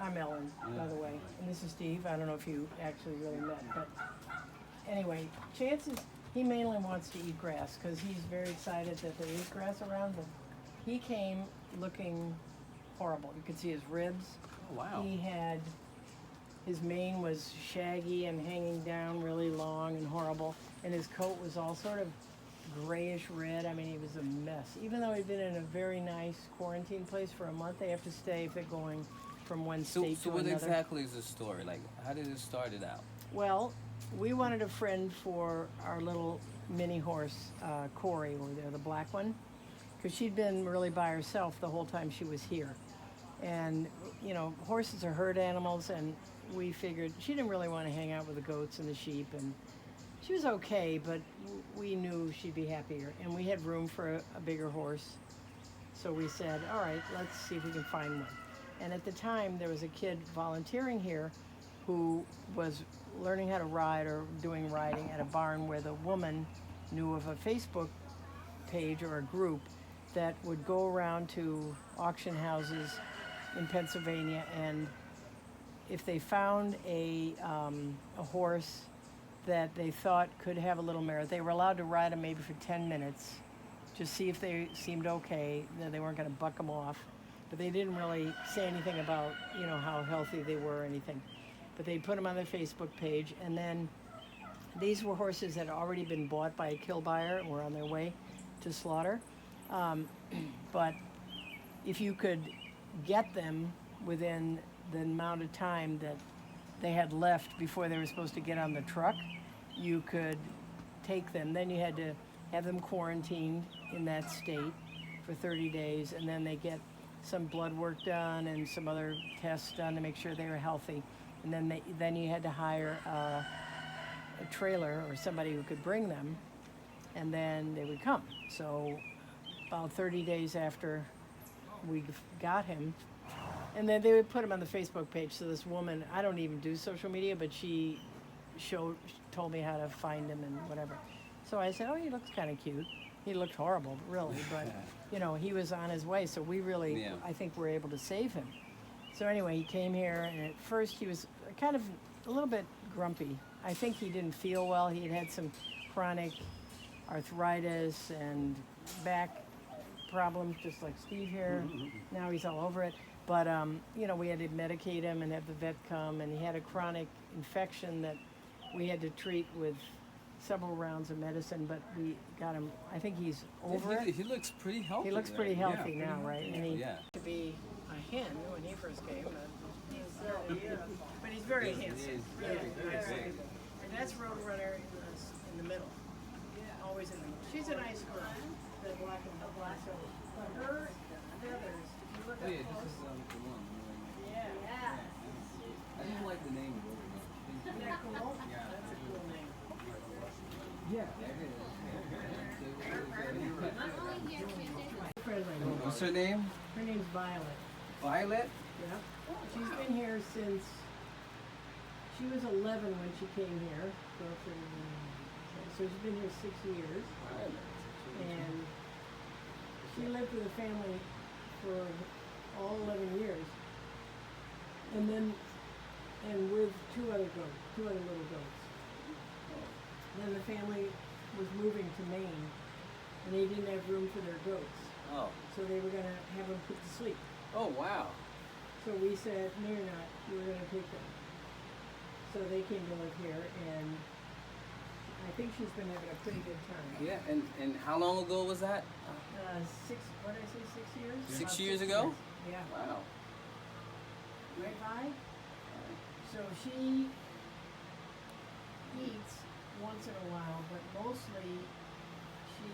I'm Ellen, by the way, and this is Steve. I don't know if you actually really met, but anyway, chances he mainly wants to eat grass because he's very excited that there is grass around. But he came looking horrible. You could see his ribs. Oh, wow. He had his mane was shaggy and hanging down really long and horrible, and his coat was all sort of grayish red. I mean, he was a mess. Even though he'd been in a very nice quarantine place for a month, they have to stay if they're going from one state So to what another. exactly is the story? Like, how did it start it out? Well, we wanted a friend for our little mini horse, Corey, over there, the black one, because she'd been really by herself the whole time she was here. And, you know, horses are herd animals, and we figured she didn't really want to hang out with the goats and the sheep, and she was okay, but we knew she'd be happier. And we had room for a bigger horse, so we said, all right, let's see if we can find one. And at the time, there was a kid volunteering here who was learning how to ride or doing riding at a barn where the woman knew of a Facebook page or a group that would go around to auction houses in Pennsylvania, and if they found a horse that they thought could have a little merit, they were allowed to ride him maybe for 10 minutes, just see if they seemed okay. They weren't going to buck them off, but they didn't really say anything about, you know, how healthy they were or anything. But they put them on their Facebook page, and then these were horses that had already been bought by a kill buyer and were on their way to slaughter. But if you could get them within the amount of time that they had left before they were supposed to get on the truck, you could take them. Then you had to have them quarantined in that state for 30 days, and then they get some blood work done and some other tests done to make sure they were healthy. And then you had to hire a trailer or somebody who could bring them, and then they would come. So about 30 days after we got him, and then they would put him on the Facebook page. So this woman, I don't even do social media, but she told me how to find him and whatever. So I said, oh, he looks kind of cute. He looked horrible, really, but you know, he was on his way. So we really, I think, were able to save him. So anyway, he came here, and at first he was kind of a little bit grumpy. I think he didn't feel well. He had some chronic arthritis and back problems, just like Steve here. Now he's all over it. But, you know, we had to medicate him and have the vet come, and he had a chronic infection that we had to treat with several rounds of medicine, but we got him, I think he's over it. He looks pretty healthy. He looks pretty healthy now, right? Healthy. And he Yeah. to be a hen when he first came, but he's very handsome. Very nice. big. And that's Roadrunner in the middle. Always in the middle. She's a nice girl, the black and black. So, but her feathers, if you look Oh up yeah, close, this is the one. yeah. I didn't like the name of it. Isn't that cool? Yeah. That's a cool name. Yeah. What's her name? Her name's Violet. Violet? Yeah. She's been here since she was 11 when she came here. So she's been here 6 years. And she lived with a family for all 11 years. And with two other little goats. Then the family was moving to Maine, and they didn't have room for their goats. Oh. So they were gonna have them put to sleep. Oh wow. So we said, no, you're not. We're going to take them. So they came to live here, and I think she's been having a pretty good time. Yeah, and how long ago was that? What did I say, 6 years? 6 years ago? Yeah. Wow. Right, Vi? So she eats once in a while, but mostly she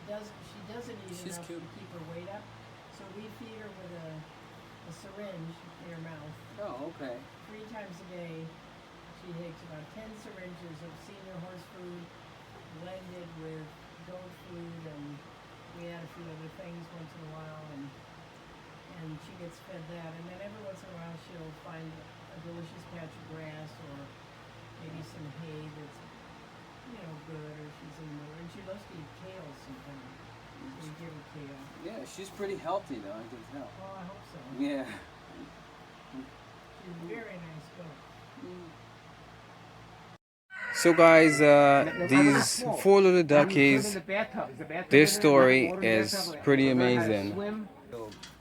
doesn't eat She's enough cute. to keep her weight up. So we feed her with a syringe in her mouth. Oh, okay. 3 times a day. She takes about 10 syringes of senior horse food blended with goat food, and we add a few other things once in a while, and she gets fed that. And then every once in a while she'll find a delicious patch of grass or maybe some hay that's, you know, good, or she's in the mood. And she loves to eat kale sometimes. So we give her kale. Yeah, she's pretty healthy though, I can tell. Oh, I hope so. Yeah. Very nice goat. So guys, these four little duckies, their story is pretty amazing.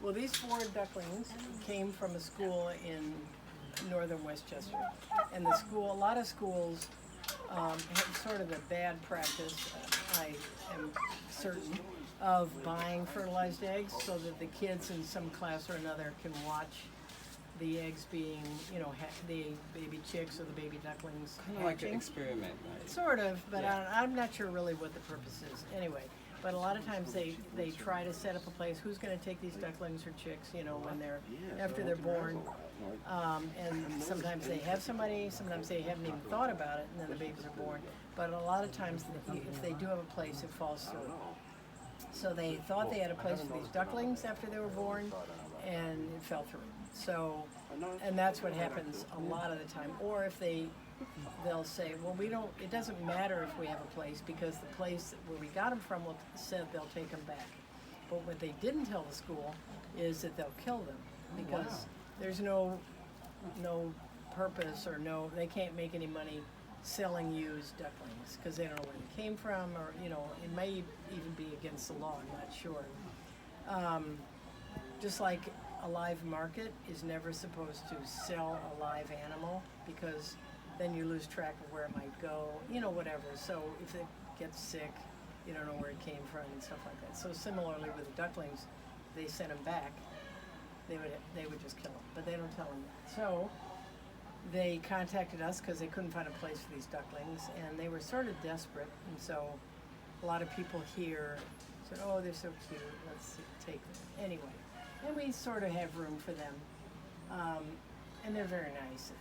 Well, these four ducklings came from a school in northern Westchester, and the school, a lot of schools have sort of a bad practice, I am certain, of buying fertilized eggs so that the kids in some class or another can watch the eggs being, you know, the baby chicks or the baby ducklings Kind of like an hatching. experiment, right? Sort of, but Yeah. I'm not sure really what the purpose is. Anyway, but a lot of times they try to set up a place. Who's going to take these ducklings or chicks? You know, when they're after they're born, and sometimes they have somebody. Sometimes they haven't even thought about it, and then the babies are born. But a lot of times, if they do have a place, it falls through. So they thought they had a place for these ducklings after they were born, and it fell through. So, and that's what happens a lot of the time. Or if they'll say, well, it doesn't matter if we have a place because the place where we got them from said they'll take them back. But what they didn't tell the school is that they'll kill them because there's no purpose or they can't make any money selling used ducklings because they don't know where they came from, or it may even be against the law. I'm not sure. Just like a live market is never supposed to sell a live animal because then you lose track of where it might go, whatever. So if it gets sick, you don't know where it came from and stuff like that. So similarly with the ducklings, they sent them back, they would just kill them, but they don't tell them that. So they contacted us because they couldn't find a place for these ducklings, and they were sort of desperate, and so a lot of people here said, oh, they're so cute, let's take them. Anyway, and we sort of have room for them, and they're very nice.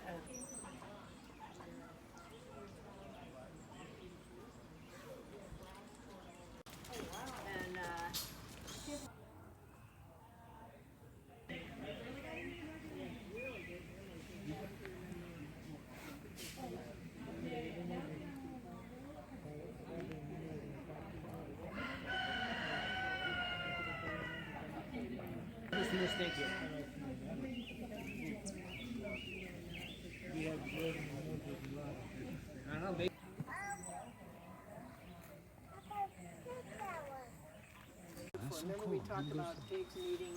Remember we talked about pigs needing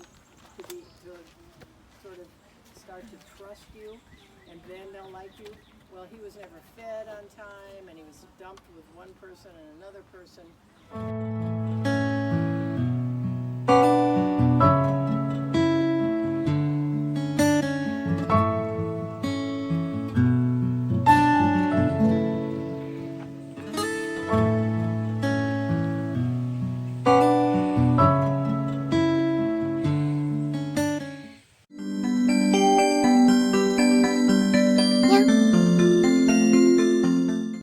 to sort of start to trust you, and then they'll like you. Well, he was never fed on time, and he was dumped with one person and another person.